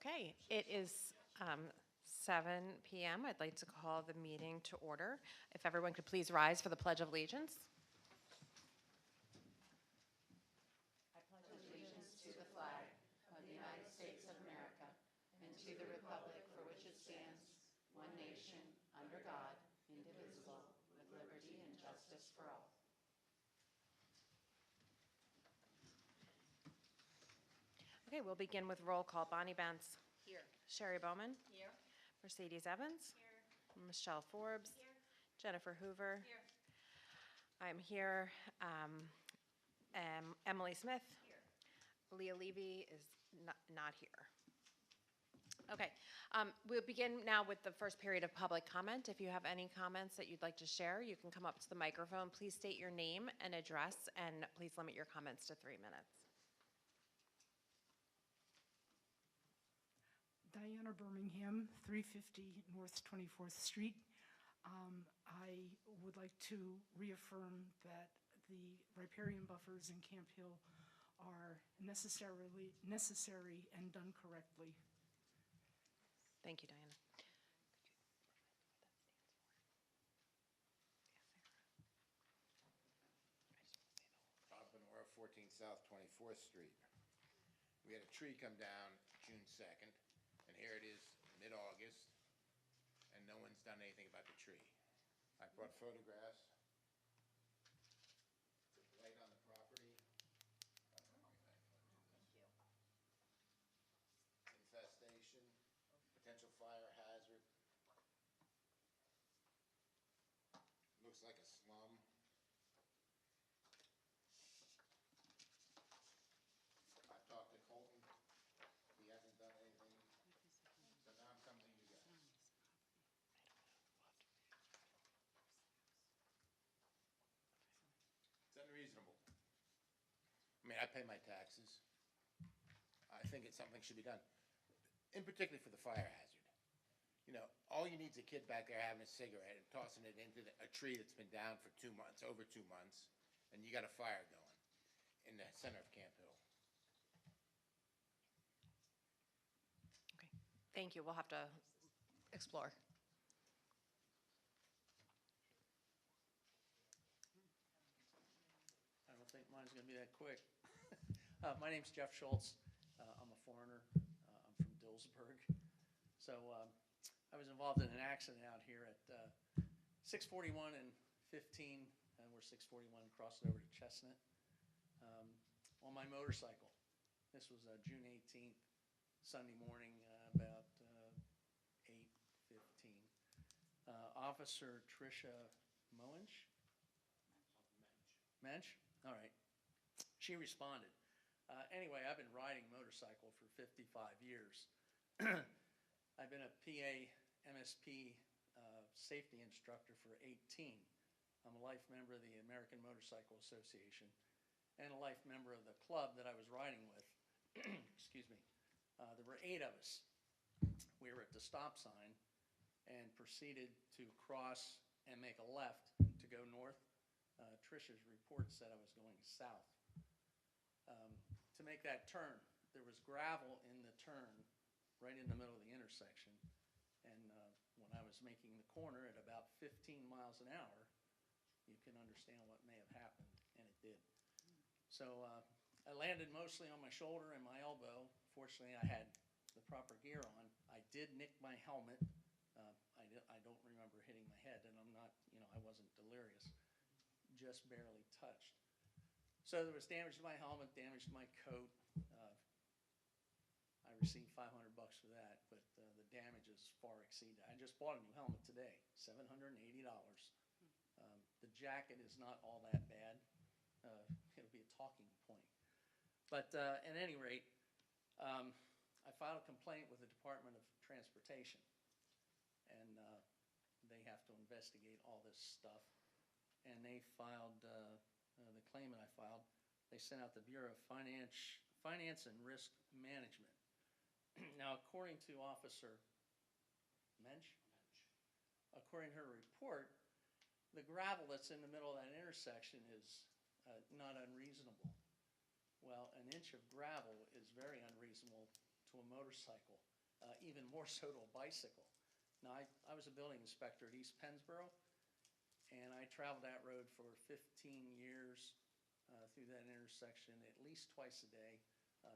Okay, it is 7 p.m. I'd like to call the meeting to order. If everyone could please rise for the Pledge of Allegiance. I pledge allegiance to the flag of the United States of America and to the republic for which it stands, one nation, under God, indivisible, with liberty and justice for all. Okay, we'll begin with roll call. Bonnie Bentz. Here. Sherry Bowman. Here. Mercedes Evans. Here. Michelle Forbes. Here. Jennifer Hoover. Here. I'm here. Emily Smith. Here. Leah Levy is not here. Okay, we'll begin now with the first period of public comment. If you have any comments that you'd like to share, you can come up to the microphone. Please state your name and address, and please limit your comments to 3 minutes. Diana Birmingham, 350 North 24th Street. I would like to reaffirm that the riparian buffers in Camp Hill are necessary and done correctly. Thank you, Diana. Bob Benora, 14 South 24th Street. We had a tree come down June 2nd, and here it is mid-August, and no one's done anything about the tree. I brought photographs. The blight on the property. Infestation, potential fire hazard. Looks like a slum. I've talked to Colton. He hasn't done anything. So now I'm coming to you guys. It's unreasonable. I mean, I pay my taxes. I think it's something should be done, in particular for the fire hazard. You know, all you need is a kid back there having a cigarette and tossing it into a tree that's been down for 2 months, over 2 months, and you got a fire going in the center of Camp Hill. Okay, thank you. We'll have to explore. I don't think mine's going to be that quick. My name's Jeff Schultz. I'm a foreigner. I'm from Dillsburg. So I was involved in an accident out here at 641 and 15, and we're 641 crossing over to Chestnut on my motorcycle. This was June 18th, Sunday morning, about 8:15. Officer Tricia Moench? Mensch? All right. She responded. Anyway, I've been riding motorcycle for 55 years. I've been a PA MSP safety instructor for 18. I'm a life member of the American Motorcycle Association and a life member of the club that I was riding with. Excuse me. There were 8 of us. We were at the stop sign and proceeded to cross and make a left to go north. Tricia's report said I was going south. To make that turn, there was gravel in the turn right in the middle of the intersection. And when I was making the corner at about 15 miles an hour, you can understand what may have happened, and it did. So I landed mostly on my shoulder and my elbow. Fortunately, I had the proper gear on. I did nick my helmet. I don't remember hitting my head, and I'm not, I wasn't delirious. Just barely touched. So there was damage to my helmet, damage to my coat. I received $500 for that, but the damages far exceed that. I just bought a new helmet today, $780. The jacket is not all that bad. It'll be a talking point. But at any rate, I filed a complaint with the Department of Transportation, and they have to investigate all this stuff. And they filed, the claimant I filed, they sent out the Bureau of Finance and Risk Management. Now, according to Officer Mensch, according to her report, the gravel that's in the middle of that intersection is not unreasonable. Well, an inch of gravel is very unreasonable to a motorcycle. even more so to a bicycle. Now, I was a building inspector at East Pennsboro, and I traveled that road for 15 years through that intersection at least twice a day.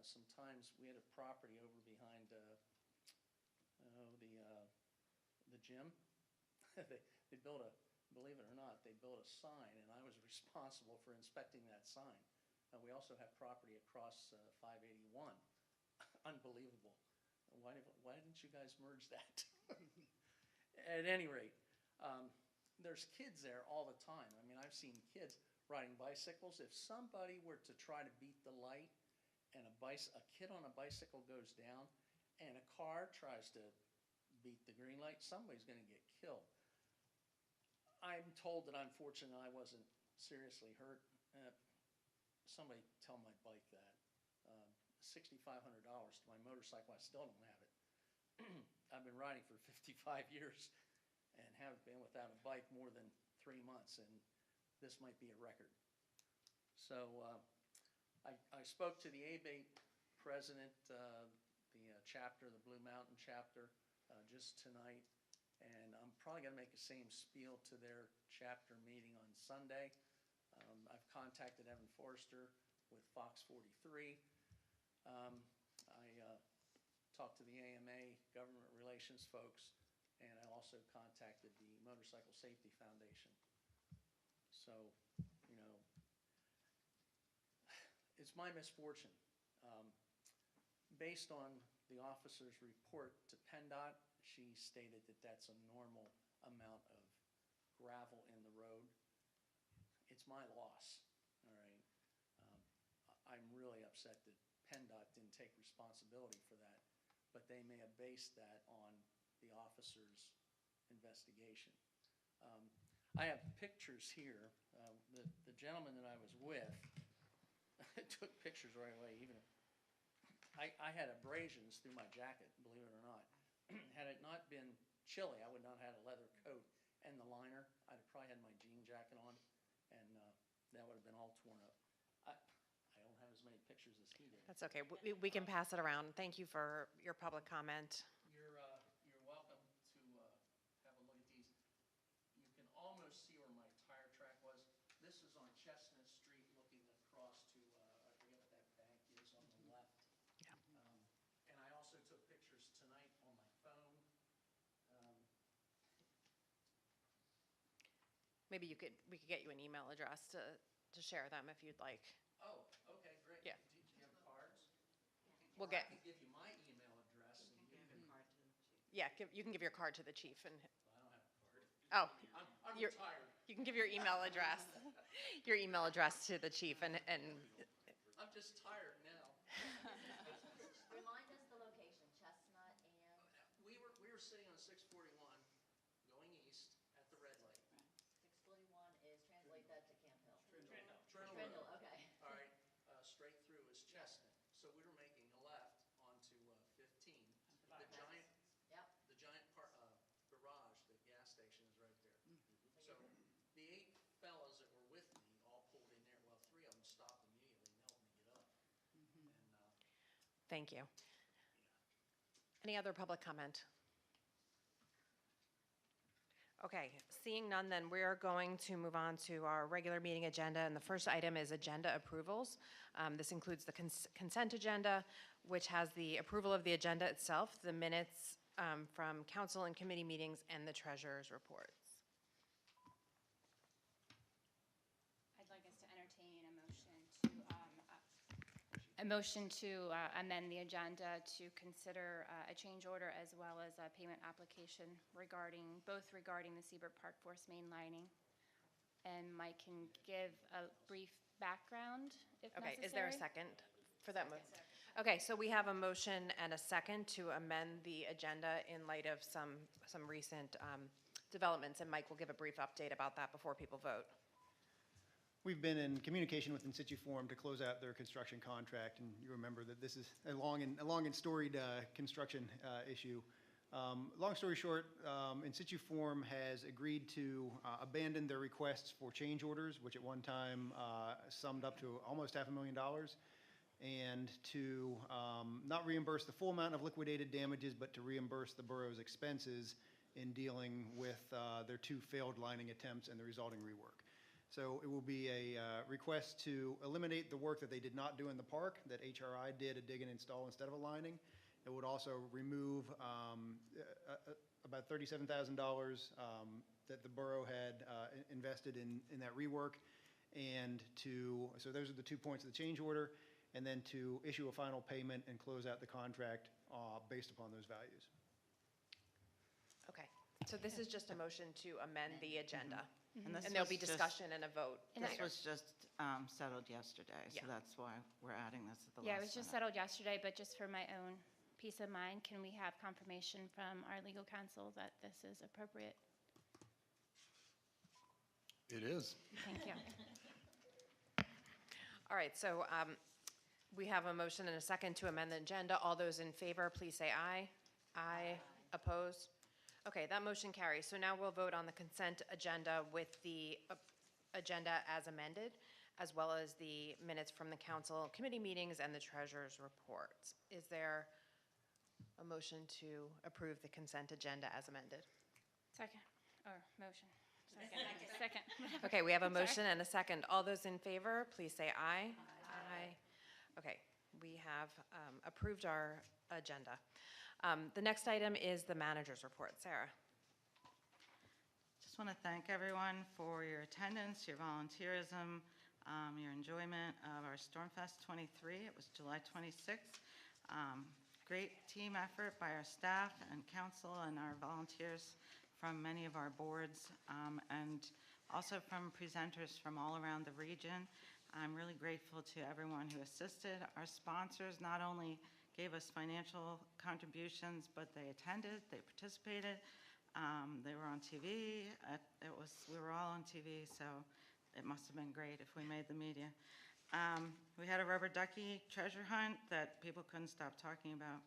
Sometimes we had a property over behind the gym. They built a, believe it or not, they built a sign, and I was responsible for inspecting that sign. We also have property across 581. Unbelievable. Why didn't you guys merge that? At any rate, there's kids there all the time. I mean, I've seen kids riding bicycles. If somebody were to try to beat the light and a kid on a bicycle goes down and a car tries to beat the green light, somebody's going to get killed. I'm told that I'm fortunate I wasn't seriously hurt. Somebody tell my bike that. $6,500 to my motorcycle, I still don't have it. I've been riding for 55 years and haven't been without a bike more than 3 months, and this might be a record. So I spoke to the ABATE president, the chapter, the Blue Mountain chapter, just tonight, and I'm probably going to make the same spiel to their chapter meeting on Sunday. I've contacted Evan Forrester with Fox 43. I talked to the AMA, government relations folks, and I also contacted the Motorcycle Safety Foundation. So, you know, it's my misfortune. Based on the officer's report to PennDOT, she stated that that's a normal amount of gravel in the road. It's my loss, all right? I'm really upset that PennDOT didn't take responsibility for that, but they may have based that on the officer's investigation. I have pictures here. The gentleman that I was with took pictures right away. Even I had abrasions through my jacket, believe it or not. Had it not been chilly, I would not have had a leather coat and the liner. I'd have probably had my jean jacket on, and that would have been all torn up. I don't have as many pictures as he did. That's okay. We can pass it around. Thank you for your public comment. You're welcome to have a look at these. You can almost see where my tire track was. This is on Chestnut Street looking across to, I forget what that bank is on the left. Yeah. And I also took pictures tonight on my phone. Maybe we could get you an email address to share them if you'd like. Oh, okay, great. Yeah. Do you have cards? We'll Or get, I can give you my email address and you can. yeah, you can give your card to the chief and, I don't have a card. oh, I'm You're- retired. you can give your email address, to the chief and I'm just tired now. Remind us the location, Chestnut and? We were sitting on 641 going east at the red light. 641 is, translate that to Camp Hill. Trindle Trindle, Road. okay. All right, straight through is Chestnut. So we were making a left onto 15. Yep. The giant garage, the gas station is right there. So the 8 fellows that were with me all pulled in there. Well, 3 of them stopped immediately and helped me get up. And thank you. Any other public comment? Okay, seeing none, then we're going to move on to our regular meeting agenda, and the first item is agenda approvals. This includes the consent agenda, which has the approval of the agenda itself, the minutes from council and committee meetings, and the treasurer's reports. I'd like us to entertain a motion to amend the agenda to consider a change order as well as a payment application both regarding the Seabrook Park Force main lining. And Mike can give a brief background if necessary. Okay, is there a second for that move? Okay, so we have a motion and a second to amend the agenda in light of some recent developments, and Mike will give a brief update about that before people vote. We've been in communication with In Situ Forum to close out their construction contract, and you remember that this is a long and storied construction issue. Long story short, In Situ Forum has agreed to abandon their requests for change orders, which at one time summed up to almost $500,000. and to not reimburse the full amount of liquidated damages, but to reimburse the borough's expenses in dealing with their 2 failed lining attempts and the resulting rework. So it will be a request to eliminate the work that they did not do in the park, that HRI did a dig and install instead of a lining. It would also remove about $37,000 that the borough had invested in that rework, and so those are the 2 points of the change order, and then to issue a final payment and close out the contract based upon those values. Okay, so this is just a motion to amend the agenda. this And there'll be was just- discussion and a vote This later. was just settled yesterday, so Yeah. that's why we're adding this at the last Yeah, it was just minute. settled yesterday, but just for my own peace of mind, can we have confirmation from our legal counsel that this is appropriate? It is. Thank you. All right, so we have a motion and a second to amend the agenda. All those in favor, please say aye. Aye. Opposed? Okay, that motion carries. So now we'll vote on the consent agenda with the agenda as amended, as well as the minutes from the council committee meetings and the treasurer's reports. Is there a motion to approve the consent agenda as amended? Second, or motion. Second. Okay, we have a Sorry. motion and a second. All those in favor, please say aye. Aye. Okay, we have approved our agenda. The next item is the manager's report. Sarah? Just want to thank everyone for your attendance, your volunteerism, your enjoyment of our Stormfest 23. It was July 26th. Great team effort by our staff and council and our volunteers from many of our boards, and also from presenters from all around the region. I'm really grateful to everyone who assisted. Our sponsors not only gave us financial contributions, but they attended, they participated. They were on TV. We were all on TV, so it must have been great if we made the media. We had a rubber ducky treasure hunt that people couldn't stop talking about.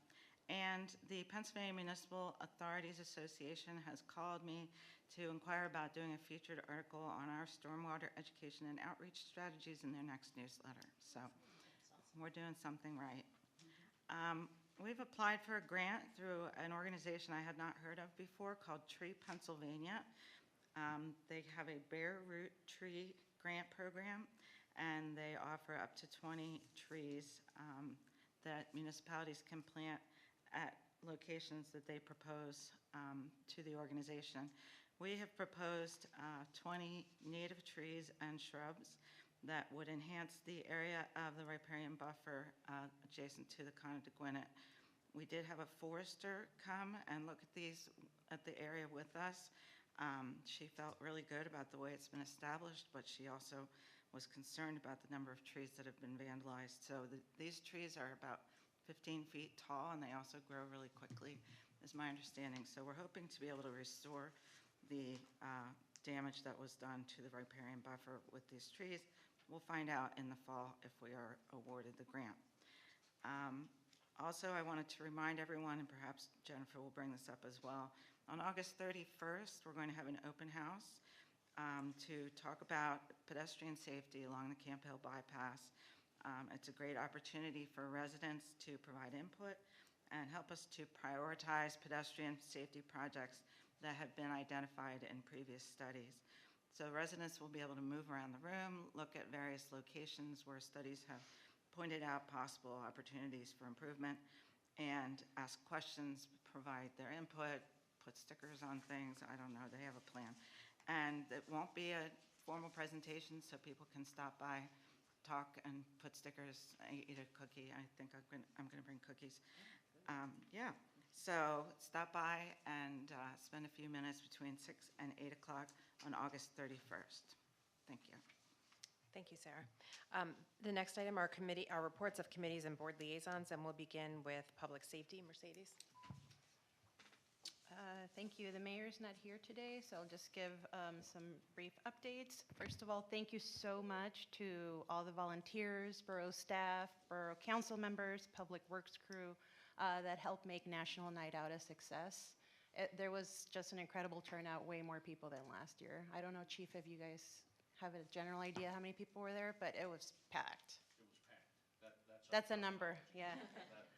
And the Pennsylvania Municipal Authorities Association has called me to inquire about doing a featured article on our stormwater education and outreach strategies in their next newsletter. So we're doing something right. We've applied for a grant through an organization I had not heard of before called Tree Pennsylvania. They have a bare root tree grant program, and they offer up to 20 trees that municipalities can plant at locations that they propose to the organization. We have proposed 20 native trees and shrubs that would enhance the area of the riparian buffer adjacent to the Conde de Gwinnett. We did have a forester come and look at the area with us. She felt really good about the way it's been established, but she also was concerned about the number of trees that have been vandalized. So these trees are about 15 feet tall, and they also grow really quickly, is my understanding. So we're hoping to be able to restore the damage that was done to the riparian buffer with these trees. We'll find out in the fall if we are awarded the grant. Also, I wanted to remind everyone, and perhaps Jennifer will bring this up as well, on August 31st, we're going to have an open house to talk about pedestrian safety along the Camp Hill bypass. It's a great opportunity for residents to provide input and help us to prioritize pedestrian safety projects that have been identified in previous studies. So residents will be able to move around the room, look at various locations where studies have pointed out possible opportunities for improvement, and ask questions, provide their input, put stickers on things. I don't know, they have a plan. And it won't be a formal presentation, so people can stop by, talk, and put stickers, eat a cookie. I think I'm going to bring cookies. Yeah, so stop by and spend a few minutes between 6 and 8 o'clock on August 31st. Thank you. Thank you, Sarah. The next item are reports of committees and board liaisons, and we'll begin with public safety. Mercedes? Thank you. The mayor's not here today, so I'll just give some brief updates. First of all, thank you so much to all the volunteers, borough staff, borough council members, public works crew that helped make National Night Out a success. There was just an incredible turnout, way more people than last year. I don't know, Chief, if you guys have a general idea how many people were there, but it was packed. It was packed. That's That's a number, yeah. That was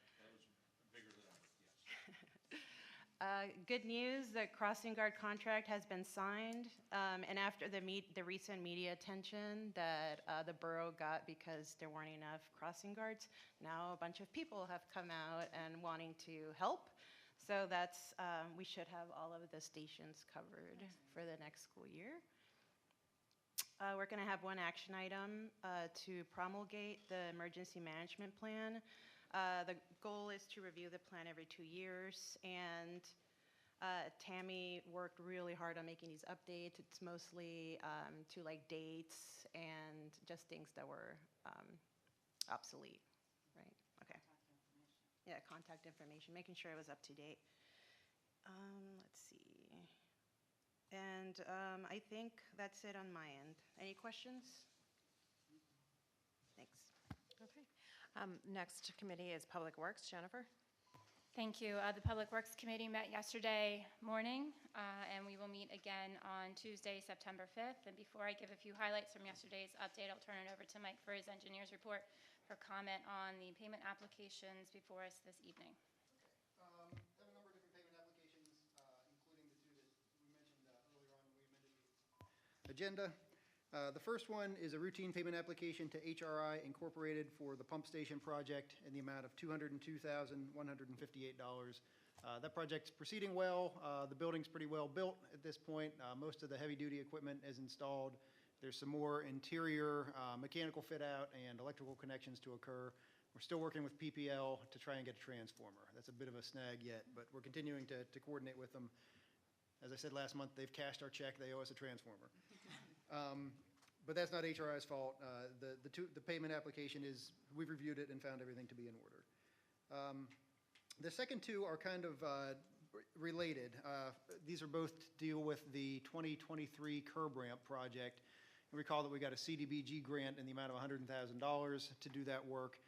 bigger than ever, yes. Good news, the crossing guard contract has been signed, and after the recent media attention that the borough got because there weren't enough crossing guards, now a bunch of people have come out and wanting to help. So that's, we should have all of the stations covered for the next school year. We're going to have one action item to promulgate the emergency management plan. The goal is to review the plan every 2 years, and Tammy worked really hard on making these updates. It's mostly to like dates and just things that were obsolete, right? Okay. Yeah, contact information, making sure it was up to date. Let's see. And I think that's it on my end. Any questions? Thanks. Okay. Next committee is Public Works. Jennifer? Thank you. The Public Works Committee met yesterday morning, and we will meet again on Tuesday, September 5th. And before I give a few highlights from yesterday's update, I'll turn it over to Mike for his engineer's report for comment on the payment applications before us this evening. Have a number of different payment applications, including the two that we mentioned earlier on when we amended the agenda. The first one is a routine payment application to HRI Incorporated for the pump station project in the amount of $202,158. That project's proceeding well. The building's pretty well built at this point. Most of the heavy-duty equipment is installed. There's some more interior mechanical fit-out and electrical connections to occur. We're still working with PPL to try and get a transformer. That's a bit of a snag yet, but we're continuing to coordinate with them. As I said last month, they've cashed our check. They owe us a transformer. But that's not HRI's fault. The payment application is, we've reviewed it and found everything to be in order. The second two are kind of related. These are both to deal with the 2023 curb ramp project. And recall that we got a CDBG grant in the amount of $100,000 to do that work,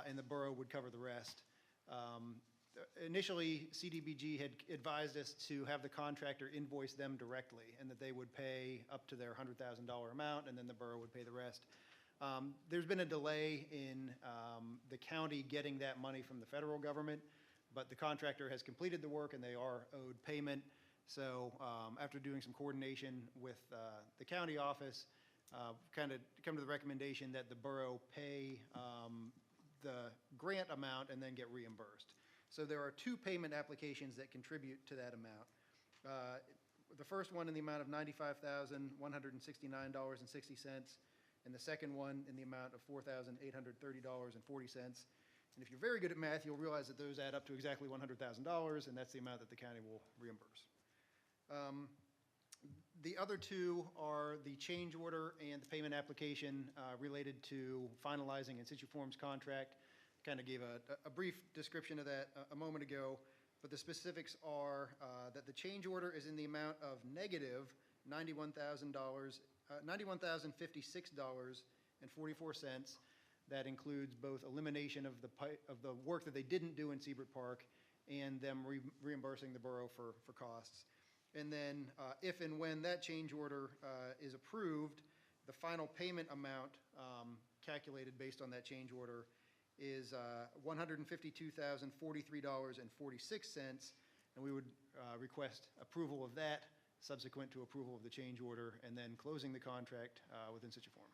and the borough would cover the rest. Initially, CDBG had advised us to have the contractor invoice them directly and that they would pay up to their $100,000 amount and then the borough would pay the rest. There's been a delay in the county getting that money from the federal government, but the contractor has completed the work and they are owed payment. So after doing some coordination with the county office, kind of come to the recommendation that the borough pay the grant amount and then get reimbursed. So there are two payment applications that contribute to that amount. The first one in the amount of $95,169.60, and the second one in the amount of $4,830.40. And if you're very good at math, you'll realize that those add up to exactly $100,000, and that's the amount that the county will reimburse. The other two are the change order and the payment application related to finalizing in situ forms contract. Kind of gave a brief description of that a moment ago, but the specifics are that the change order is in the amount of negative $91,056.44. That includes both elimination of the work that they didn't do in Seabrook Park and them reimbursing the borough for costs. And then if and when that change order is approved, the final payment amount calculated based on that change order is $152,043.46, and we would request approval of that subsequent to approval of the change order and then closing the contract within such a form.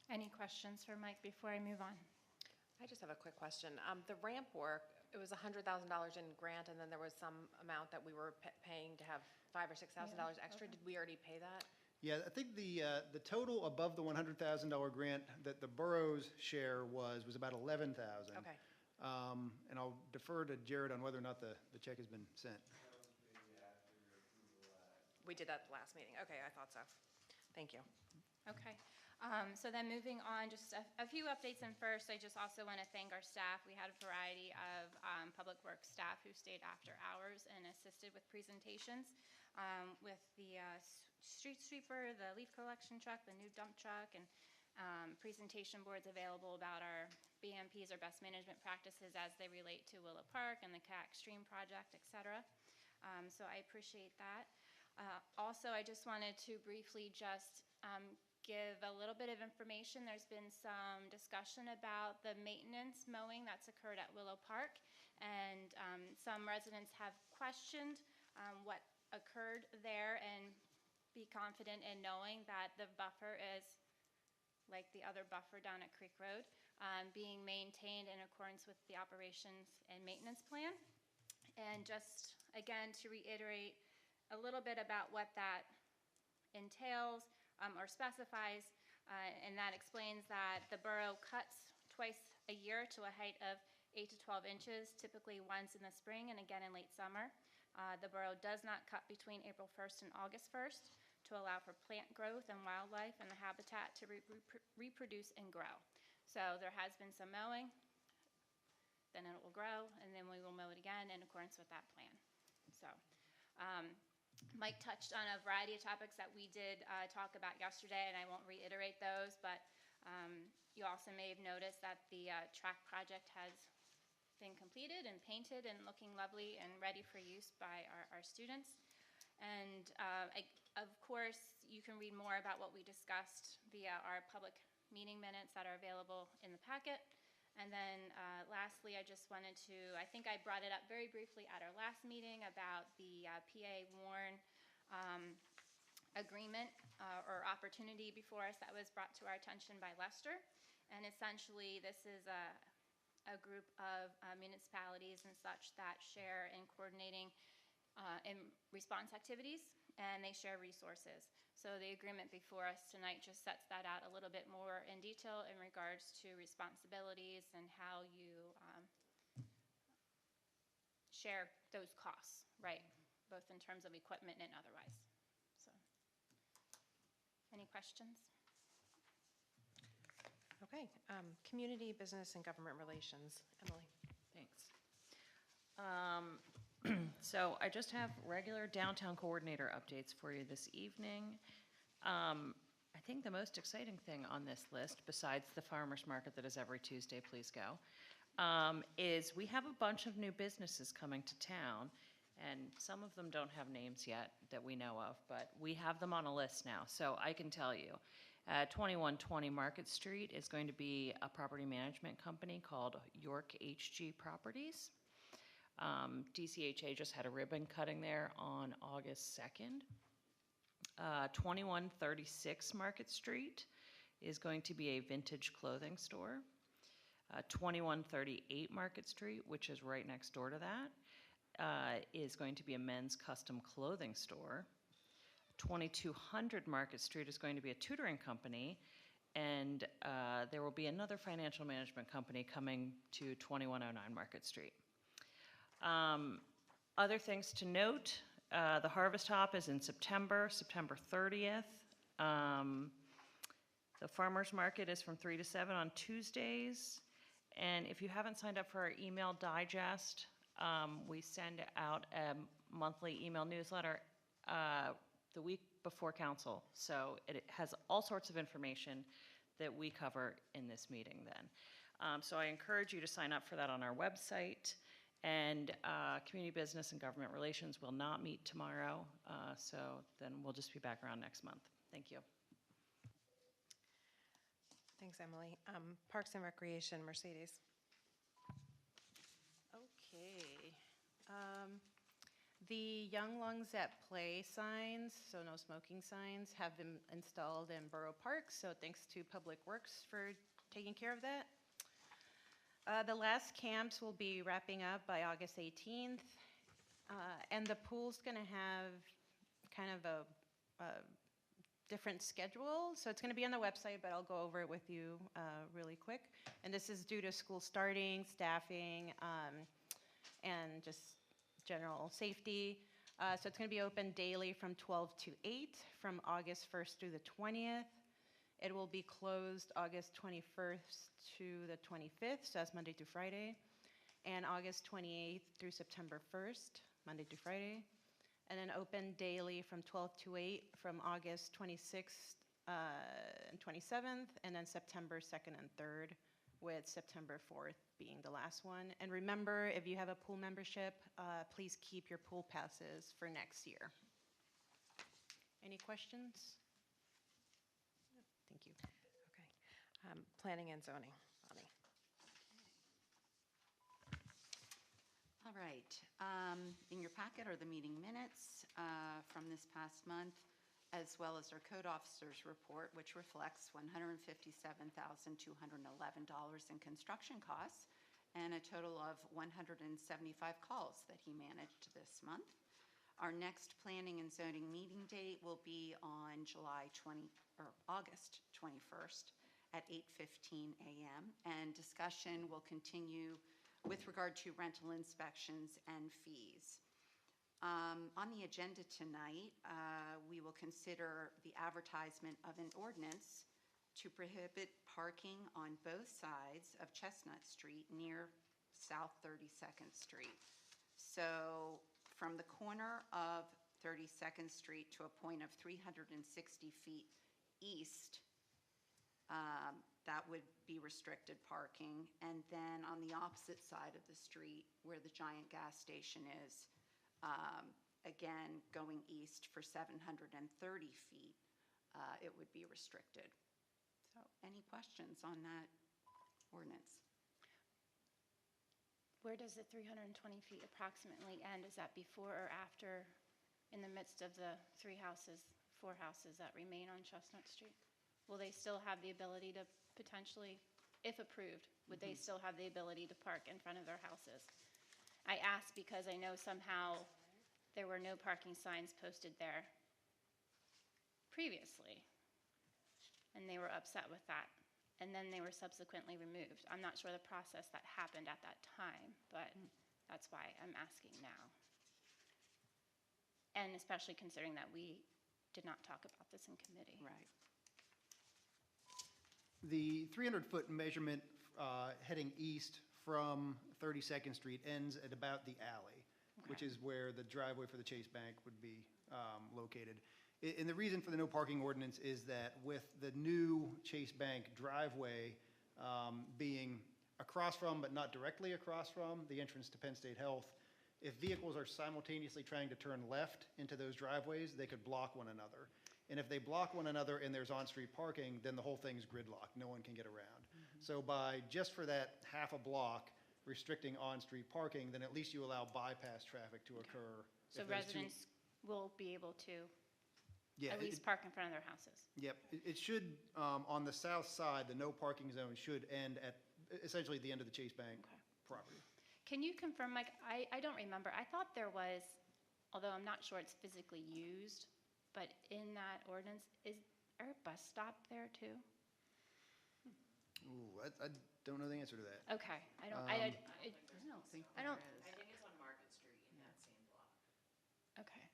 Any questions for Mike before I move on? I just have a quick question. The ramp work, it was $100,000 in grant, and then there was some amount that we were paying to have $5,000 or $6,000 extra. Did we already pay that? Yeah, I think the total above the $100,000 grant that the borough's share was about $11,000. Okay. And I'll defer to Jared on whether or not the check has been sent. We did that at the last meeting. Okay, I thought so. Thank you. Okay. So then moving on, just a few updates. And first, I just also want to thank our staff. We had a variety of Public Works staff who stayed after hours and assisted with presentations with the street sweeper, the leaf collection truck, the new dump truck, and presentation boards available about our BMPs, our best management practices as they relate to Willow Park and the CAC Stream project, et cetera. So I appreciate that. Also, I just wanted to briefly just give a little bit of information information, there's been some discussion about the maintenance mowing that's occurred at Willow Park. And some residents have questioned what occurred there, and be confident in knowing that the buffer is, like the other buffer down at Creek Road, being maintained in accordance with the operations and maintenance plan. And just, again, to reiterate a little bit about what that entails or specifies, and that explains that the borough cuts twice a year to a height of 8 to 12 inches, typically once in the spring and again in late summer. The borough does not cut between April 1st and August 1st to allow for plant growth and wildlife and the habitat to reproduce and grow. So there has been some mowing, then it will grow, and then we will mow it again in accordance with that plan. So Mike touched on a variety of topics that we did talk about yesterday, and I won't reiterate those, but you also may have noticed that the track project has been completed and painted and looking lovely and ready for use by our students. And of course, you can read more about what we discussed via our public meeting minutes that are available in the packet. And then lastly, I just wanted to, I think I brought it up very briefly at our last meeting about the PA Warren agreement or opportunity before us that was brought to our attention by Lester. And essentially, this is a group of municipalities and such that share in coordinating in response activities, and they share resources. So the agreement before us tonight just sets that out a little bit more in detail in regards to responsibilities and how you share those costs, right? Both in terms of equipment and otherwise. So, any questions? Okay, community, business, and government relations. Emily. Thanks. So I just have regular downtown coordinator updates for you this evening. I think the most exciting thing on this list, besides the farmer's market that is every Tuesday, please go, is we have a bunch of new businesses coming to town, and some of them don't have names yet that we know of, but we have them on a list now. So I can tell you, 2120 Market Street is going to be a property management company called York HG Properties. DCHA just had a ribbon cutting there on August 2nd. 2136 Market Street is going to be a vintage clothing store. 2138 Market Street, which is right next door to that, is going to be a men's custom clothing store. 2200 Market Street is going to be a tutoring company, and there will be another financial management company coming to 2109 Market Street. Other things to note, the Harvest Hop is in September 30th. The Farmers Market is from 3 to 7 on Tuesdays. And if you haven't signed up for our email digest, we send out a monthly email newsletter the week before council. So it has all sorts of information that we cover in this meeting then. So I encourage you to sign up for that on our website. And Community Business and Government Relations will not meet tomorrow, so then we'll just be back around next month. Thank you. Thanks, Emily. Parks and Recreation, Mercedes. Okay. The Young Lungs at Play signs, so no smoking signs, have been installed in Borough Parks, so thanks to Public Works for taking care of that. The last camps will be wrapping up by August 18th, and the pool's going to have kind of a different schedule. So it's going to be on the website, but I'll go over it with you really quick. And this is due to school starting, staffing, and just general safety. So it's going to be open daily from 12 to 8 from August 1st through the 20th. It will be closed August 21st to the 25th, so that's Monday through Friday, and August 28th through September 1st, Monday through Friday, and then open daily from 12 to 8 from August 26th and 27th, and then September 2nd and 3rd, with September 4th being the last one. And remember, if you have a pool membership, please keep your pool passes for next year. Any questions? Thank you. Planning and zoning. Bonnie. All right. In your packet are the meeting minutes from this past month, as well as our code officer's report, which reflects $157,211 in construction costs and a total of 175 calls that he managed this month. Our next planning and zoning meeting date will be on August 21st at 8:15 a.m. And discussion will continue with regard to rental inspections and fees. On the agenda tonight, we will consider the advertisement of an ordinance to prohibit parking on both sides of Chestnut Street near South 32nd Street. So from the corner of 32nd Street to a point of 360 feet east, that would be restricted parking. And then on the opposite side of the street where the giant gas station is, again, going east for 730 feet, it would be restricted. So any questions on that ordinance? Where does the 320 feet approximately end? Is that before or after, in the midst of the four houses that remain on Chestnut Street? Will they still have the ability to potentially, if approved, would they still have the ability to park in front of their houses? I ask because I know somehow there were no parking signs posted there previously, and they were upset with that. And then they were subsequently removed. I'm not sure the process that happened at that time, but that's why I'm asking now. And especially considering that we did not talk about this in committee. Right. The 300-foot measurement heading east from 32nd Street ends at about the alley, which is where the driveway for the Chase Bank would be located. And the reason for the no parking ordinance is that with the new Chase Bank driveway being across from, but not directly across from, the entrance to Penn State Health, if vehicles are simultaneously trying to turn left into those driveways, they could block one another. And if they block one another and there's on-street parking, then the whole thing's gridlocked. No one can get around. So by, just for that half a block, restricting on-street parking, then at least you allow bypass traffic to occur. So If there's two- residents will be able to Yeah, at least park in front of their houses. Yep, it should, on the south side, the no parking zone should end at essentially the end of the Chase Bank property. Can you confirm, Mike, I don't remember, I thought there was, although I'm not sure it's physically used, but in that ordinance, is there a bus stop there too? Ooh, I don't know the answer to that. Okay, I don't I don't think I don't- there is. I think it's on Market Street in that same block. okay.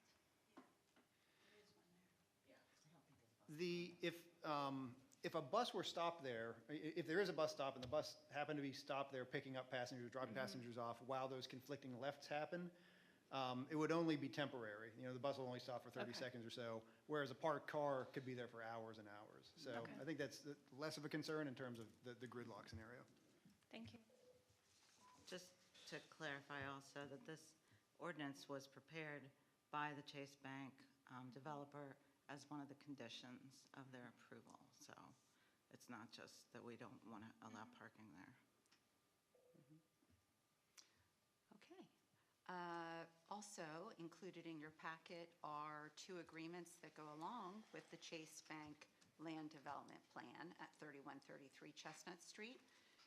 If a bus were stopped there, if there is a bus stop and the bus happened to be stopped there picking up passengers, dropping passengers off while those conflicting lefts happen, it would only be temporary. You know, the bus will only stop for 30 Okay. seconds or so, whereas a parked car could be there for hours and hours. So Okay. I think that's less of a concern in terms of the gridlock scenario. Thank you. Just to clarify also that this ordinance was prepared by the Chase Bank developer as one of the conditions of their approval. So it's not just that we don't want to allow parking there. Okay. Also included in your packet are two agreements that go along with the Chase Bank Land Development Plan at 3133 Chestnut Street.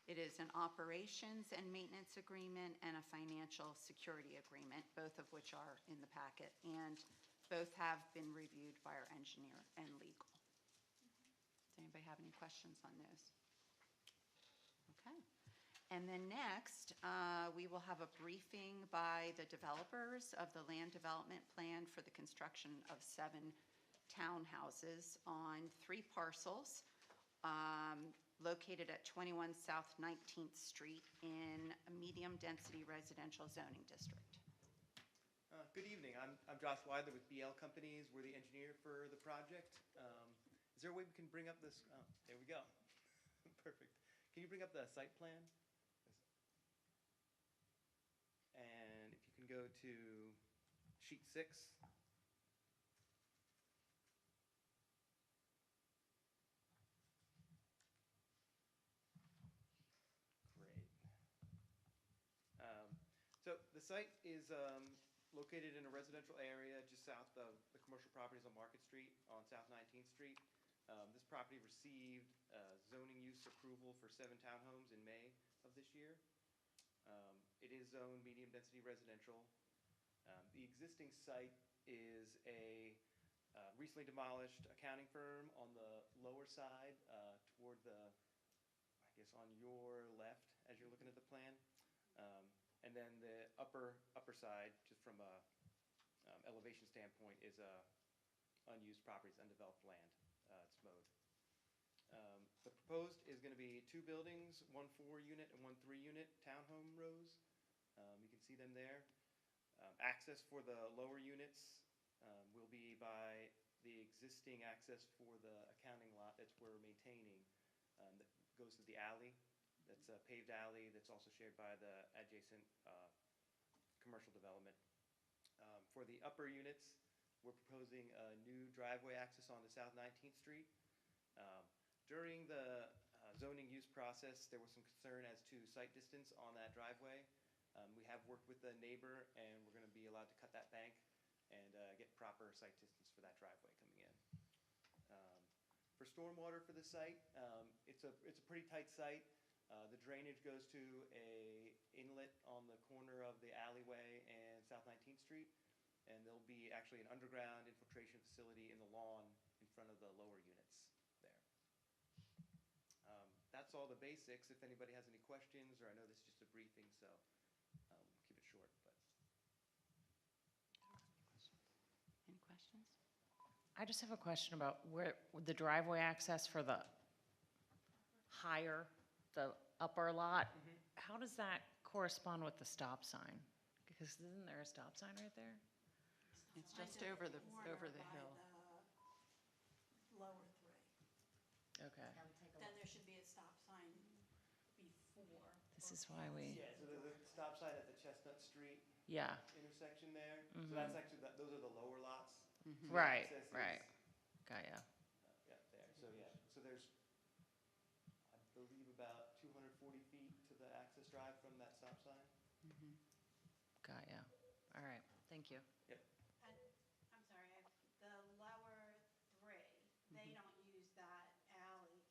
It is an operations and maintenance agreement and a financial security agreement, both of which are in the packet, and both have been reviewed by our engineer and legal. Does anybody have any questions on those? Okay. And then next, we will have a briefing by the developers of the land development plan for the construction of 7 townhouses on 3 parcels located at 21 South 19th Street in a medium-density residential zoning district. Good evening. I'm Josh Weidler with BL Companies. We're the engineer for the project. Is there a way we can bring up this? Oh, there we go. Perfect. Can you bring up the site plan? And if you can go to sheet 6. The site is located in a residential area just south of the commercial properties on Market Street on South 19th Street. This property received zoning use approval for 7 townhomes in May of this year. It is zoned medium-density residential. The existing site is a recently demolished accounting firm on the lower side toward the, I guess, on your left as you're looking at the plan. And then the upper side, just from a elevation standpoint, is unused properties, undeveloped land. It's mowed. The proposed is going to be 2 buildings, 1 4-unit and 1 3-unit townhome rows. You can see them there. Access for the lower units will be by the existing access for the accounting lot that we're maintaining that goes to the alley. That's a paved alley that's also shared by the adjacent commercial development. For the upper units, we're proposing a new driveway access onto South 19th Street. During the zoning use process, there was some concern as to site distance on that driveway. We have worked with the neighbor, and we're going to be allowed to cut that bank and get proper site distance for that driveway coming in. For stormwater for the site, it's a pretty tight site. The drainage goes to a inlet on the corner of the alleyway and South 19th Street, and there'll be actually an underground infiltration facility in the lawn in front of the lower units there. That's all the basics. If anybody has any questions, or I know this is just a briefing, so keep it short. But Any questions? I just have a question about where the driveway access for the upper lot. How does that correspond with the stop sign? Because isn't there a stop sign right there? It's just over the hill. Lower 3. Okay. Then there should be a stop sign before. This is why we, yeah, so there's a stop sign at the Chestnut Street yeah, intersection there. So that's actually those are the lower lots. So the right, access is, right. Got ya. Yeah, there. So yeah, so there's, I believe, about 240 feet to the access drive from that stop sign. Got ya. All right, thank you. Yep. And, I'm sorry, the lower 3, they don't use that alley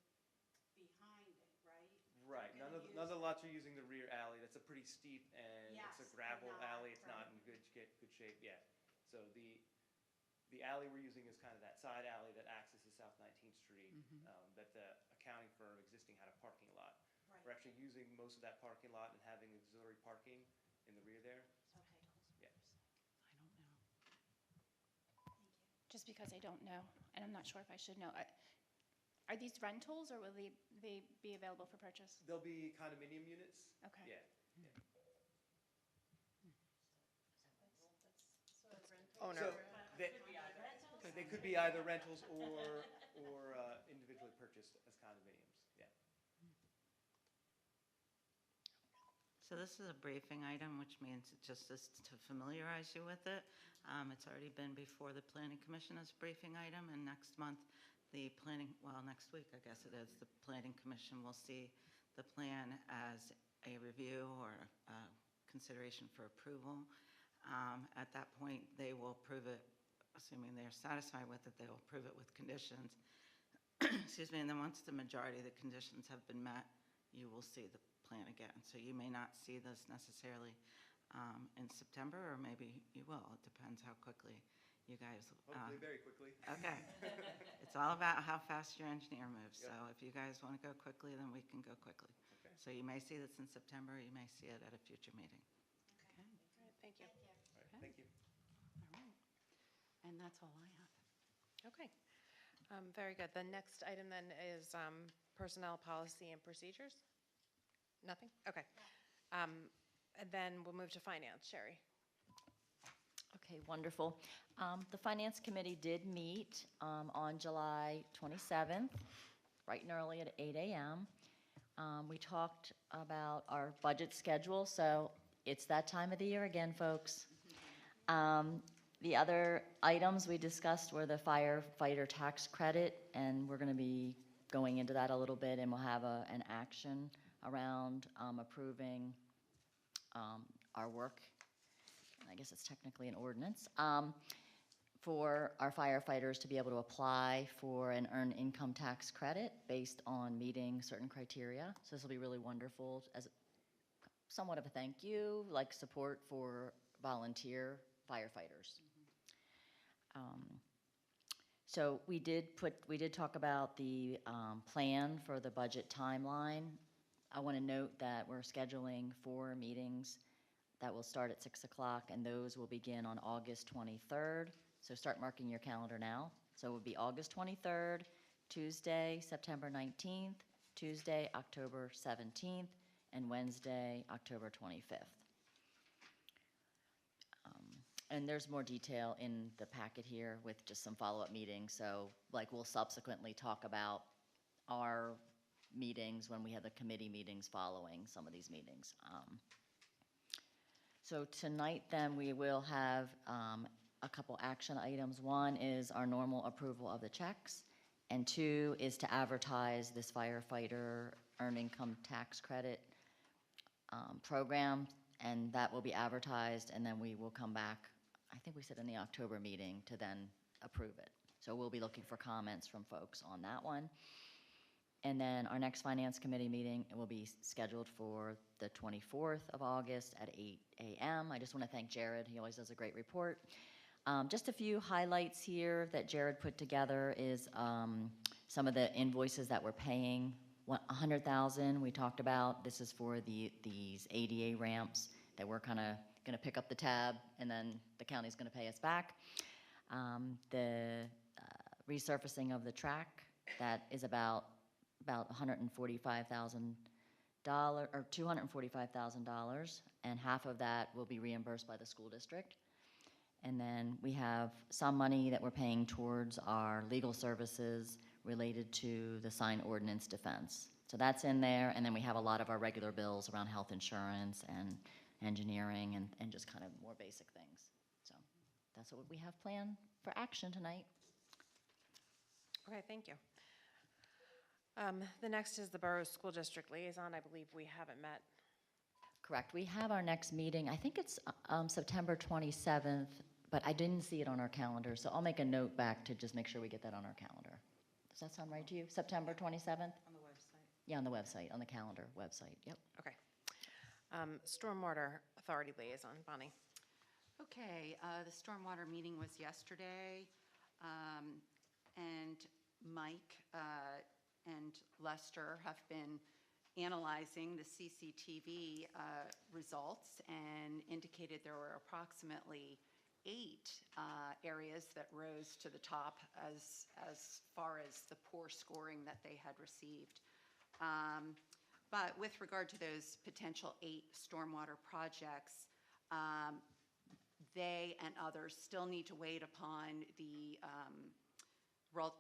behind it, right? Right. They're None of gonna the use- lots are using the rear alley. That's a pretty steep and it's a Yes, gravel they're not, alley. It's not right. in good shape. Yeah. So the alley we're using is kind of that side alley that accesses South 19th Street. That the accounting firm existing had a parking lot. Right. We're actually using most of that parking lot and having auxiliary parking in the rear there. Okay, Yeah. thank you. Just because I don't know, and I'm not sure if I should know, are these rentals or will they be available for purchase? They'll be condominium units. Okay. Yeah. Owner. So they could be either rentals or individually purchased as condominiums. Yeah. So this is a briefing item, which means it just is to familiarize you with it. It's already been before the Planning Commission as a briefing item, and next month, next week, I guess it is, the Planning Commission will see the plan as a review or consideration for approval. At that point, they will approve it, assuming they're satisfied with it, they will approve it with conditions. Excuse me, and then once the majority of the conditions have been met, you will see the plan again. So you may not see this necessarily in September, or maybe you will. It depends how quickly you guys. Hopefully very quickly. Okay. It's all about how fast your engineer moves. Yep. So if you guys want to go quickly, then we can go quickly. Okay. So you may see this in September, you may see it at a future meeting. Okay, All right, thank you. All right. Thank you. all right. And that's all I have. Okay, very good. The next item then is personnel policy and procedures? Nothing? Okay. And then we'll move to finance. Sherry? Okay, wonderful. The Finance Committee did meet on July 27th, bright and early at 8 a.m. We talked about our budget schedule, so it's that time of the year again, folks. The other items we discussed were the firefighter tax credit, and we're going to be going into that a little bit, and we'll have an action around approving our work I guess it's technically an ordinance, for our firefighters to be able to apply for an earned income tax credit based on meeting certain criteria. So this will be really wonderful as somewhat of a thank you, like support for volunteer firefighters. So we did talk about the plan for the budget timeline. I want to note that we're scheduling 4 meetings that will start at 6 o'clock, and those will begin on August 23rd. So start marking your calendar now. So it would be August 23rd, Tuesday, September 19th, Tuesday, October 17th, and Wednesday, October 25th. And there's more detail in the packet here with just some follow-up meetings. So like we'll subsequently talk about our meetings when we have the committee meetings following some of these meetings. So tonight then we will have a couple action items. One is our normal approval of the checks, and 2 is to advertise this firefighter earned income tax credit program, and that will be advertised, and then we will come back, I think we said in the October meeting, to then approve it. So we'll be looking for comments from folks on that one. And then our next Finance Committee meeting will be scheduled for the 24th of August at 8 a.m. I just want to thank Jared. He always does a great report. Just a few highlights here that Jared put together is some of the invoices that we're paying. $100,000 we talked about. This is for these ADA ramps that we're kind of going to pick up the tab, and then the county's going to pay us back. The resurfacing of the track, that is about $145,000 or $245,000, and half of that will be reimbursed by the school district. And then we have some money that we're paying towards our legal services related to the sign ordinance defense. So that's in there, and then we have a lot of our regular bills around health insurance and engineering and just kind of more basic things. So that's what we have planned for action tonight. Okay, thank you. The next is the Borough School District Liaison. I believe we haven't met. Correct. We have our next meeting, I think it's September 27th, but I didn't see it on our calendar, so I'll make a note back to just make sure we get that on our calendar. Does that sound right to you? September 27th? On the website. Yeah, on the website, on the calendar website, yep. Okay. Stormwater Authority Liaison, Bonnie. Okay, the stormwater meeting was yesterday, and Mike and Lester have been analyzing the CCTV results and indicated there were approximately 8 areas that rose to the top as far as the poor scoring that they had received. But with regard to those potential 8 stormwater projects, they and others still need to wait upon the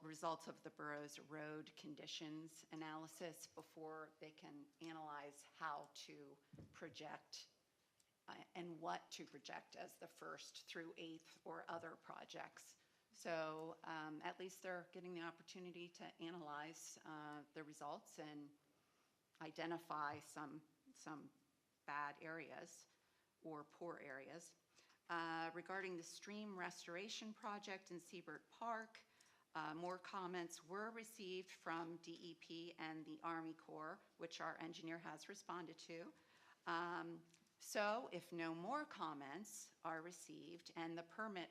results of the borough's road conditions analysis before they can analyze how to project and what to project as the 1st through 8th or other projects. So at least they're getting the opportunity to analyze the results and identify some bad areas or poor areas. Regarding the stream restoration project in Seabird Park, more comments were received from DEP and the Army Corps, which our engineer has responded to. So if no more comments are received and the permit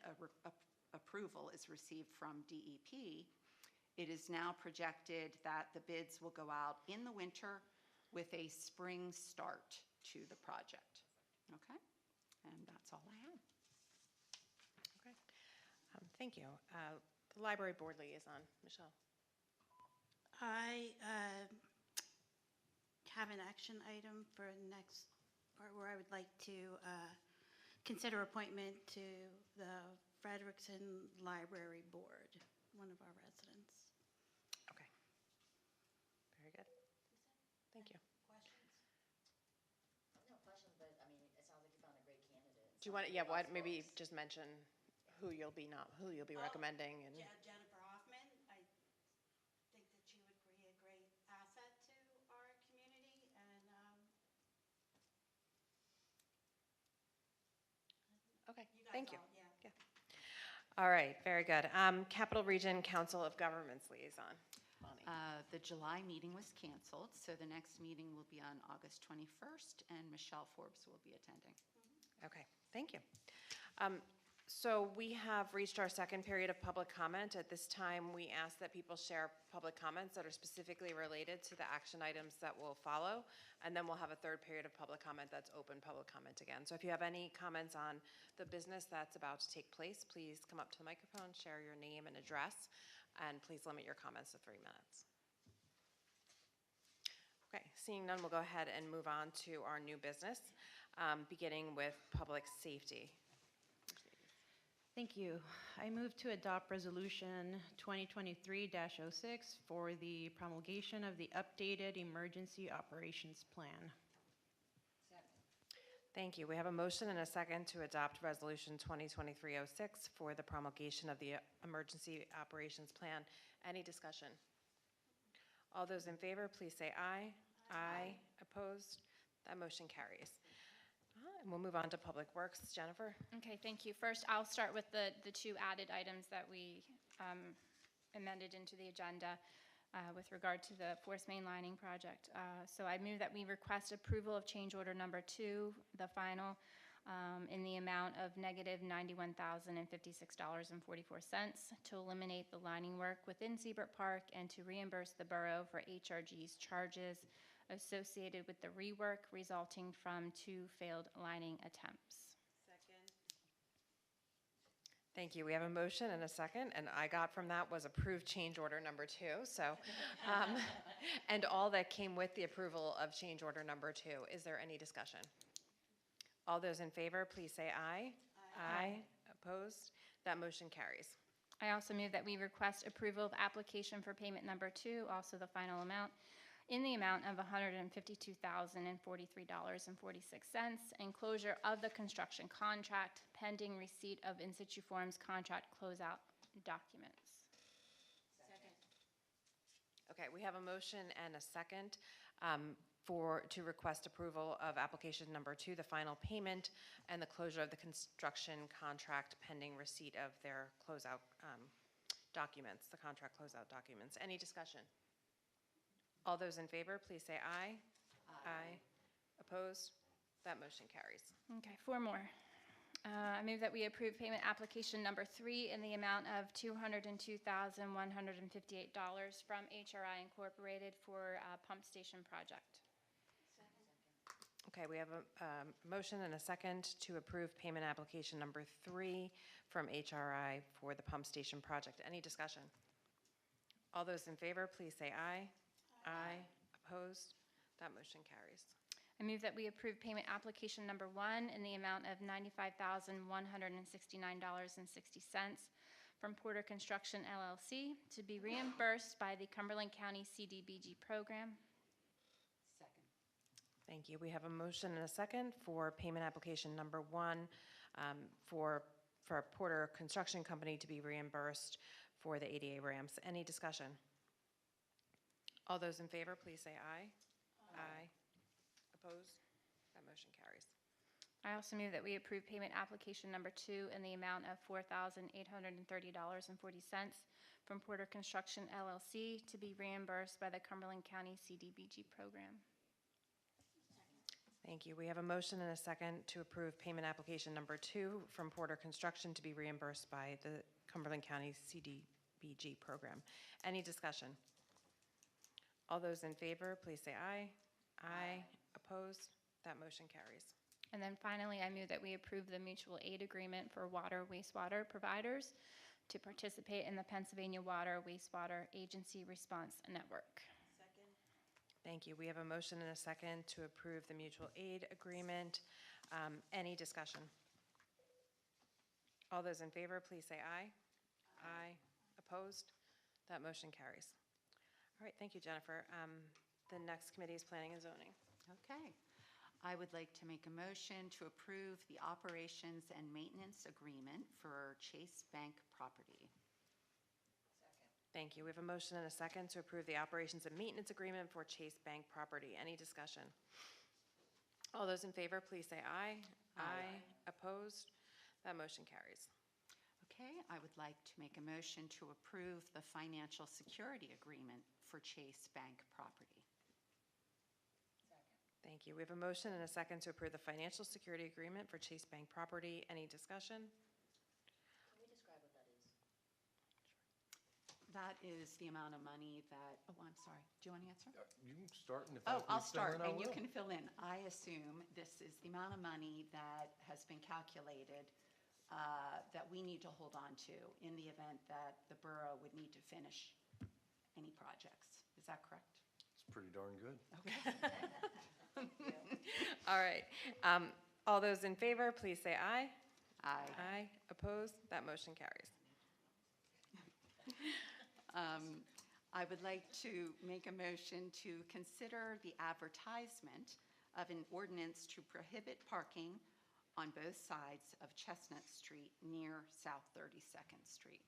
approval is received from DEP, it is now projected that the bids will go out in the winter with a spring start to the project. Okay? And that's all I have. Okay. Thank you. The Library Board Liaison, Michelle. I have an action item for next, or where I would like to consider appointment to the Frederickson Library Board, one of our residents. Okay. Very good. Thank you. Questions? No questions, but I mean, it sounds like you found a great candidate. Do you want to, yeah, what, maybe just mention who you'll be recommending and. Jennifer Hoffman, I think that she would be a great asset to our community, and Okay. Thank you. all, yeah. All right, very good. Capital Region Council of Governments Liaison. Bonnie. The July meeting was canceled, so the next meeting will be on August 21st, and Michelle Forbes will be attending. Okay, thank you. So we have reached our second period of public comment. At this time, we ask that people share public comments that are specifically related to the action items that will follow, and then we'll have a third period of public comment that's open public comment again. So if you have any comments on the business that's about to take place, please come up to the microphone, share your name and address, and please limit your comments to 3 minutes. Okay, seeing none, we'll go ahead and move on to our new business, beginning with public safety. Thank you. I move to adopt Resolution 2023-06 for the promulgation of the updated Emergency Operations Plan. Thank you. We have a motion and a second to adopt Resolution 2023-06 for the promulgation of the Emergency Operations Plan. Any discussion? All those in favor, please say aye. Aye. Opposed? That motion carries. And we'll move on to Public Works. Jennifer? Okay, thank you. First, I'll start with the two added items that we amended into the agenda with regard to the force main lining project. So I move that we request approval of change order number 2, the final, in the amount of negative $91,056.44 to eliminate the lining work within Seabrook Park and to reimburse the borough for HRG's charges associated with the rework resulting from 2 failed lining attempts. Thank you. We have a motion and a second, and I got from that was approved change order number 2. So, and all that came with the approval of change order number 2. Is there any discussion? All those in favor, please say aye. Aye. Opposed? That motion carries. I also move that we request approval of application for payment number 2, also the final amount, in the amount of $152,043.46, and closure of the construction contract pending receipt of in situ forms contract closeout documents. Okay, we have a motion and a second to request approval of application number 2, the final payment, and the closure of the construction contract pending receipt of their closeout documents, the contract closeout documents. Any discussion? All those in favor, please say aye. Aye. Opposed? That motion carries. Okay, 4 more. I move that we approve payment application number 3 in the amount of $202,158 from HRI Incorporated for a pump station project. Okay, we have a motion and a second to approve payment application number 3 from HRI for the pump station project. Any discussion? All those in favor, please say aye. Aye. Opposed? That motion carries. I move that we approve payment application number 1 in the amount of $95,169.60 from Porter Construction LLC to be reimbursed by the Cumberland County CDBG program. Second. Thank you. We have a motion and a second for payment application number 1 for Porter Construction Company to be reimbursed for the ADA ramps. Any discussion? All those in favor, please say aye. Aye. Opposed? That motion carries. I also move that we approve payment application number 2 in the amount of $4,830.40 from Porter Construction LLC to be reimbursed by the Cumberland County CDBG program. Thank you. We have a motion and a second to approve payment application number 2 from Porter Construction to be reimbursed by the Cumberland County CDBG program. Any discussion? All those in favor, please say aye. Aye. Opposed? That motion carries. And then finally, I move that we approve the mutual aid agreement for water wastewater providers to participate in the Pennsylvania Water Wastewater Agency Response Network. Thank you. We have a motion and a second to approve the mutual aid agreement. Any discussion? All those in favor, please say aye. Aye. Opposed? That motion carries. All right, thank you, Jennifer. The next committee is Planning and Zoning. Okay. I would like to make a motion to approve the operations and maintenance agreement for Chase Bank property. Thank you. We have a motion and a second to approve the operations and maintenance agreement for Chase Bank property. Any discussion? All those in favor, please say aye. Aye. Opposed? That motion carries. Okay, I would like to make a motion to approve the financial security agreement for Chase Bank property. Thank you. We have a motion and a second to approve the financial security agreement for Chase Bank property. Any discussion? Can we describe what that is? That is the amount of money that, oh, I'm sorry. Do you want to answer? You can start, and if Oh, I I'll need to fill start, in, I and you will. can fill in. I assume this is the amount of money that has been calculated that we need to hold on to in the event that the borough would need to finish any projects. Is that correct? It's pretty darn good. All right. All those in favor, please say aye. Aye. Aye. Opposed? That motion carries. I would like to make a motion to consider the advertisement of an ordinance to prohibit parking on both sides of Chestnut Street near South 32nd Street.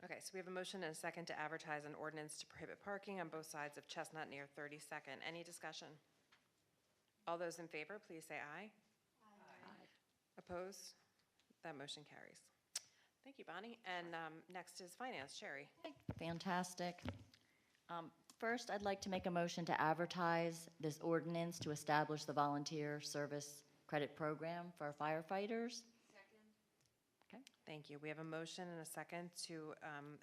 Okay, so we have a motion and a second to advertise an ordinance to prohibit parking on both sides of Chestnut near 32nd. Any discussion? All those in favor, please say aye. Aye. Opposed? That motion carries. Thank you, Bonnie. And next is Finance. Sherry. Fantastic. First, I'd like to make a motion to advertise this ordinance to establish the volunteer service credit program for firefighters. Thank you. We have a motion and a second to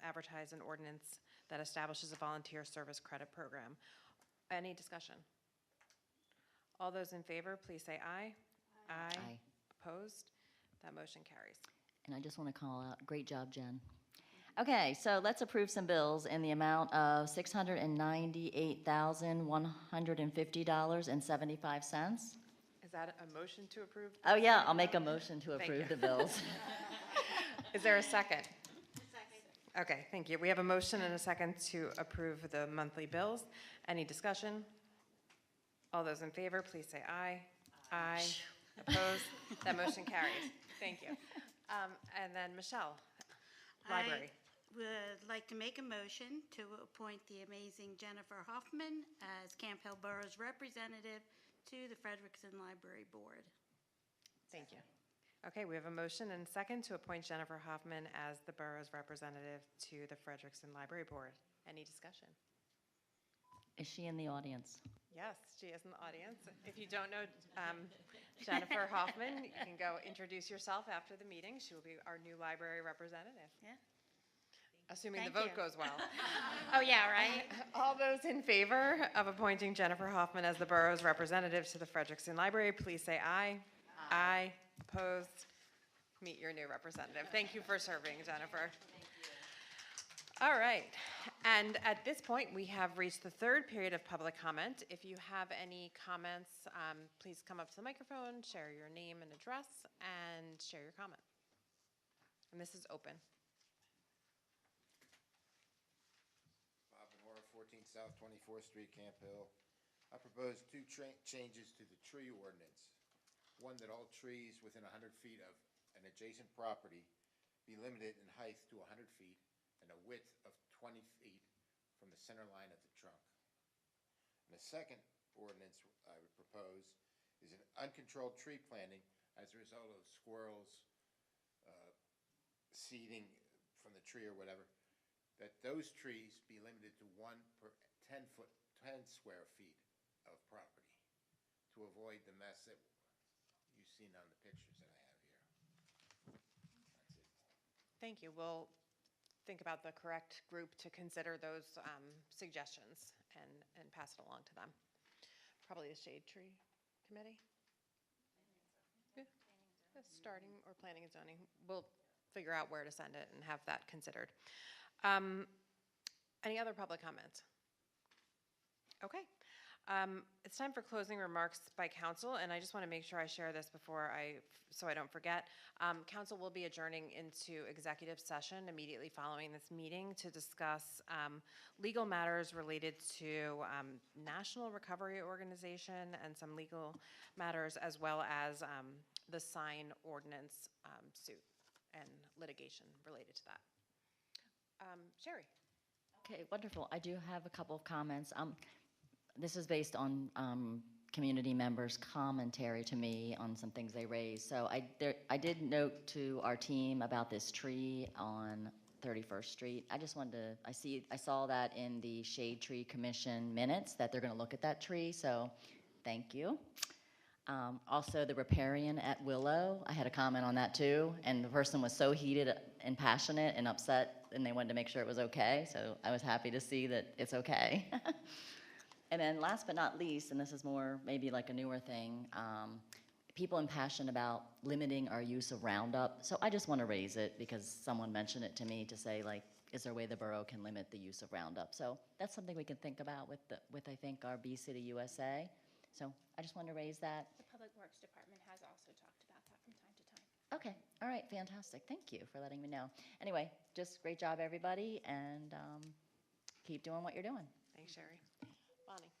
advertise an ordinance that establishes a volunteer service credit program. Any discussion? All those in favor, please say aye. Aye. Opposed? That motion carries. And I just want to call out, great job, Jen. Okay, so let's approve some bills in the amount of $698,150.75. Is that a motion to approve? Oh, yeah, I'll make a motion to Thank approve you. the bills. Is there a second? Okay, thank you. We have a motion and a second to approve the monthly bills. Any discussion? All those in favor, please say aye. Aye. Opposed? That motion carries. Thank you. And then Michelle, Library. I would like to make a motion to appoint the amazing Jennifer Hoffman as Camp Hill Borough's representative to the Frederickson Library Board. Thank you. Okay, we have a motion and a second to appoint Jennifer Hoffman as the borough's representative to the Frederickson Library Board. Any discussion? Is she in the audience? Yes, she is in the audience. If you don't know Jennifer Hoffman, you can go introduce yourself after the meeting. She will be our new library representative. Yeah. Assuming the Thank vote you. goes well. Oh, yeah, right? All those in favor of appointing Jennifer Hoffman as the borough's representative to the Frederickson Library, please say aye. Aye. Opposed? Meet your new representative. Thank you for serving, Jennifer. All right. And at this point, we have reached the third period of public comment. If you have any comments, please come up to the microphone, share your name and address, and share your comment. And this is open. Bob Benora, 14 South 24th Street, Camp Hill. I propose two changes to the tree ordinance. One, that all trees within 100 feet of an adjacent property be limited in height to 100 feet and a width of 20 feet from the center line of the trunk. And the second ordinance I would propose is an uncontrolled tree planting as a result of squirrels seeding from the tree or whatever, that those trees be limited to 1 per 10 square feet of property to avoid the mess that you've seen on the pictures that I have here. That's it. Thank you. We'll think about the correct group to consider those suggestions and pass it along to them. Probably the Shade Tree Committee? Yeah. Starting or planning and zoning. We'll figure out where to send it and have that considered. Any other public comment? Okay. It's time for closing remarks by council, and I just want to make sure I share this so I don't forget. Council will be adjourning into executive session immediately following this meeting to discuss legal matters related to National Recovery Organization and some legal matters, as well as the sign ordinance suit and litigation related to that. Sherry. Okay, wonderful. I do have a couple of comments. This is based on community members' commentary to me on some things they raised. So I did note to our team about this tree on 31st Street. I just wanted to, I saw that in the Shade Tree Commission minutes, that they're going to look at that tree, so thank you. Also, the riparian at Willow, I had a comment on that too, and the person was so heated and passionate and upset, and they wanted to make sure it was okay, so I was happy to see that it's okay. And then last but not least, and this is more maybe like a newer thing, people impassioned about limiting our use of Roundup. So I just want to raise it because someone mentioned it to me to say, like, is there a way the borough can limit the use of Roundup? So that's something we can think about with I think, our Bee City USA. So I just wanted to raise that. The Public Works Department has also talked about that from time to time. Okay, all right, fantastic. Thank you for letting me know. Anyway, just great job, everybody, and keep doing what you're doing. Thanks, Sherry. Bonnie?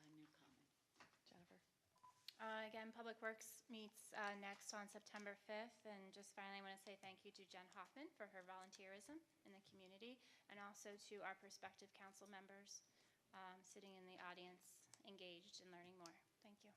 New comment. Jennifer? Again, Public Works meets next on September 5th, and just finally, I want to say thank you to Jen Hoffman for her volunteerism in the community, and also to our prospective council members sitting in the audience, engaged and learning more. Thank you.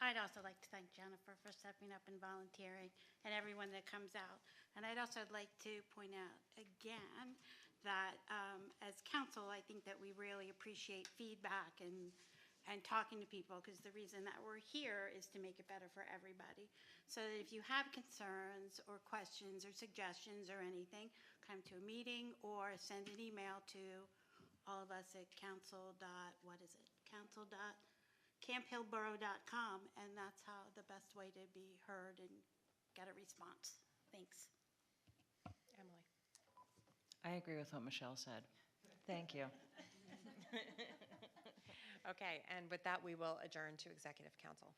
I'd also like to thank Jennifer for stepping up and volunteering, and everyone that comes out. And I'd also like to point out again that as council, I think that we really appreciate feedback and talking to people, because the reason that we're here is to make it better for everybody. So that if you have concerns or questions or suggestions or anything, come to a meeting or send an email to all of us at campHillborough.com, and that's how the best way to be heard and get a response. Thanks. Emily? I agree with what Michelle said. Thank you. Okay, and with that, we will adjourn to executive council.